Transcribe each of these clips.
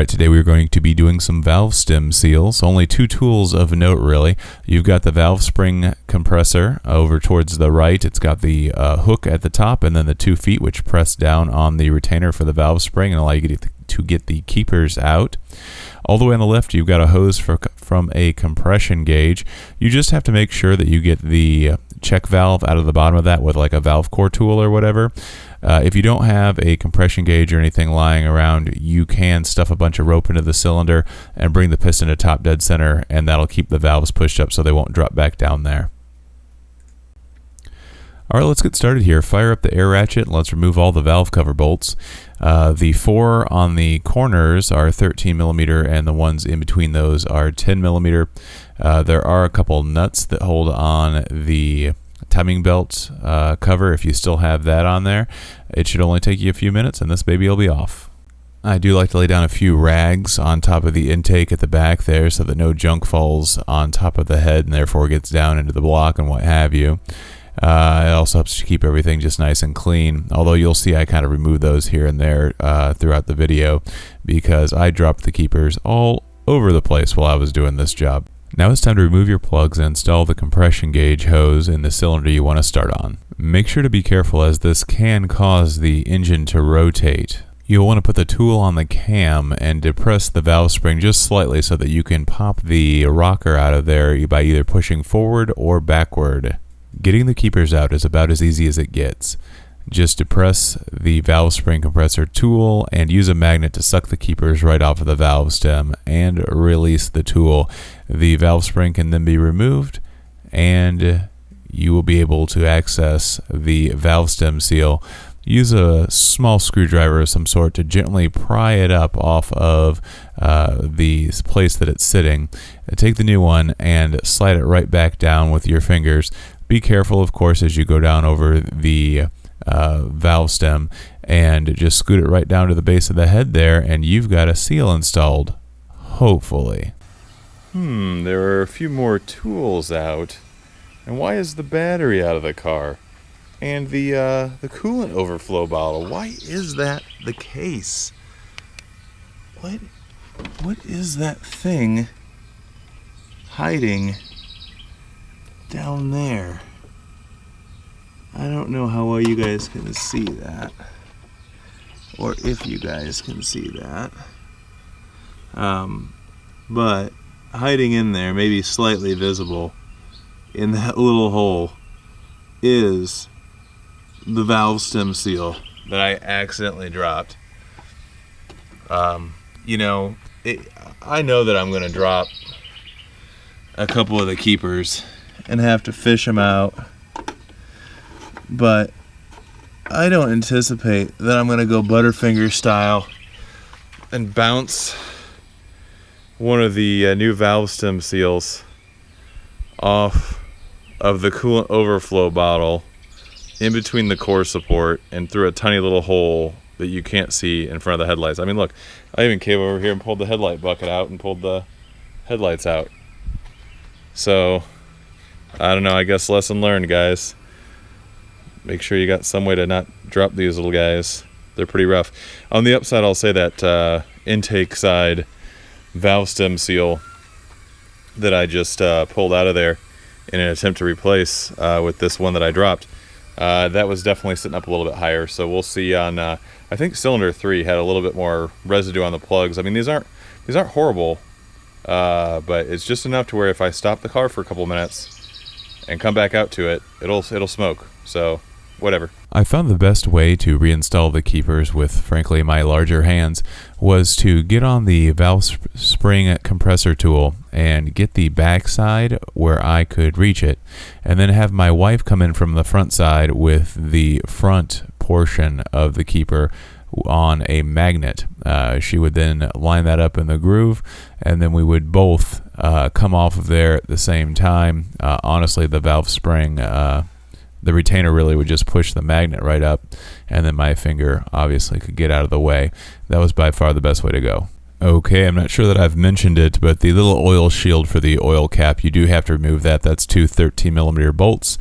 Alright, today we're going to be doing some valve stem seals. Only two tools of note really. You've got the valve spring compressor over towards the right. It's got the hook at the top and then the 2 feet which press down on the retainer for the valve spring and allow you to get the keepers out. All the way on the left you've got a hose from a compression gauge. You just have to make sure that you get the check valve out of the bottom of that with like a valve core tool or whatever. If you don't have a compression gauge or anything lying around, you can stuff a bunch of rope into the cylinder and bring the piston to top dead center, and that'll keep the valves pushed up so they won't drop back down there. Alright, let's get started here. Fire up the air ratchet and let's remove all the valve cover bolts. The 4 on the corners are 13 millimeter and the ones in between those are 10 millimeter. There are a couple nuts that hold on the timing belt cover if you still have that on there. It should only take you a few minutes and this baby will be off. I do like to lay down a few rags on top of the intake at the back there so that no junk falls on top of the head and therefore gets down into the block and what have you. It also helps to keep everything just nice and clean, although you'll see I kind of remove those here and there throughout the video because I dropped the keepers all over the place while I was doing this job. Now it's time to remove your plugs and install the compression gauge hose in the cylinder you want to start on. Make sure to be careful as this can cause the engine to rotate. You'll want to put the tool on the cam and depress the valve spring just slightly so that you can pop the rocker out of there by either pushing forward or backward. Getting the keepers out is about as easy as it gets. Just depress the valve spring compressor tool and use a magnet to suck the keepers right off of the valve stem and release the tool. The valve spring can then be removed and you will be able to access the valve stem seal. Use a small screwdriver of some sort to gently pry it up off of the place that it's sitting. Take the new one and slide it right back down with your fingers. Be careful, of course, as you go down over the valve stem and just scoot it right down to the base of the head there and you've got a seal installed, hopefully. There are a few more tools out. And why is the battery out of the car? And the coolant overflow bottle, why is that the case? What is that thing hiding down there? I don't know how well you guys can see that, or if you guys can see that, but hiding in there, maybe slightly visible in that little hole, is the valve stem seal that I accidentally dropped. You know, I know that I'm going to drop a couple of the keepers and have to fish them out, but I don't anticipate that I'm going to go Butterfinger style and bounce one of the new valve stem seals off of the coolant overflow bottle in between the core support and through a tiny little hole that you can't see in front of the headlights. I mean, look, I even came over here and pulled the headlight bucket out and pulled the headlights out. So, I don't know, I guess lesson learned, guys. Make sure you got some way to not drop these little guys. They're pretty rough. On the upside, I'll say that intake side valve stem seal that I just pulled out of there in an attempt to replace with this one that I dropped. That was definitely sitting up a little bit higher, so we'll see on, I think cylinder 3 had a little bit more residue on the plugs. I mean, these aren't horrible, but it's just enough to where if I stop the car for a couple minutes and come back out to it, it'll smoke, so whatever. I found the best way to reinstall the keepers with, frankly, my larger hands was to get on the valve spring compressor tool and get the back side where I could reach it, and then have my wife come in from the front side with the front portion of the keeper on a magnet. She would then line that up in the groove, and then we would both come off of there at the same time. Honestly, the valve spring, the retainer really would just push the magnet right up, and then my finger obviously could get out of the way. That was by far the best way to go. Okay, I'm not sure that I've mentioned it, but the little oil shield for the oil cap, you do have to remove that. That's 2 13mm bolts,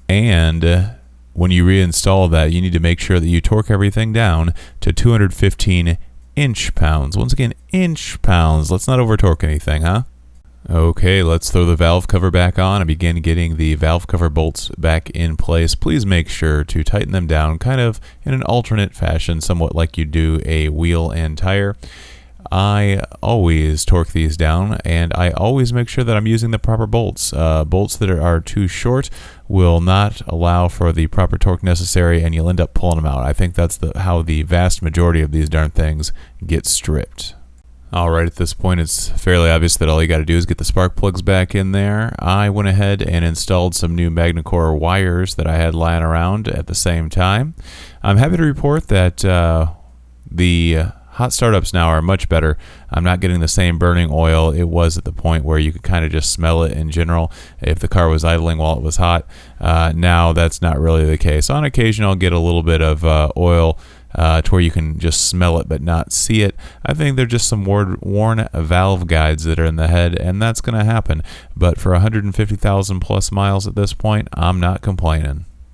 and when you reinstall that, you need to make sure that you torque everything down to 215 inch-pounds. Once again, inch-pounds. Let's not over-torque anything, huh? Okay, let's throw the valve cover back on and begin getting the valve cover bolts back in place. Please make sure to tighten them down kind of in an alternate fashion, somewhat like you do a wheel and tire. I always torque these down, and I always make sure that I'm using the proper bolts. Bolts that are too short will not allow for the proper torque necessary, and you'll end up pulling them out. I think that's how the vast majority of these darn things get stripped. Alright, at this point it's fairly obvious that all you got to do is get the spark plugs back in there. I went ahead and installed some new MagnaCore wires that I had lying around at the same time. I'm happy to report that the hot startups now are much better. I'm not getting the same burning oil it was at the point where you could kind of just smell it in general if the car was idling while it was hot. Now that's not really the case. On occasion I'll get a little bit of oil to where you can just smell it but not see it. I think they're just some worn valve guides that are in the head, and that's going to happen. But for 150,000 plus miles at this point, I'm not complaining.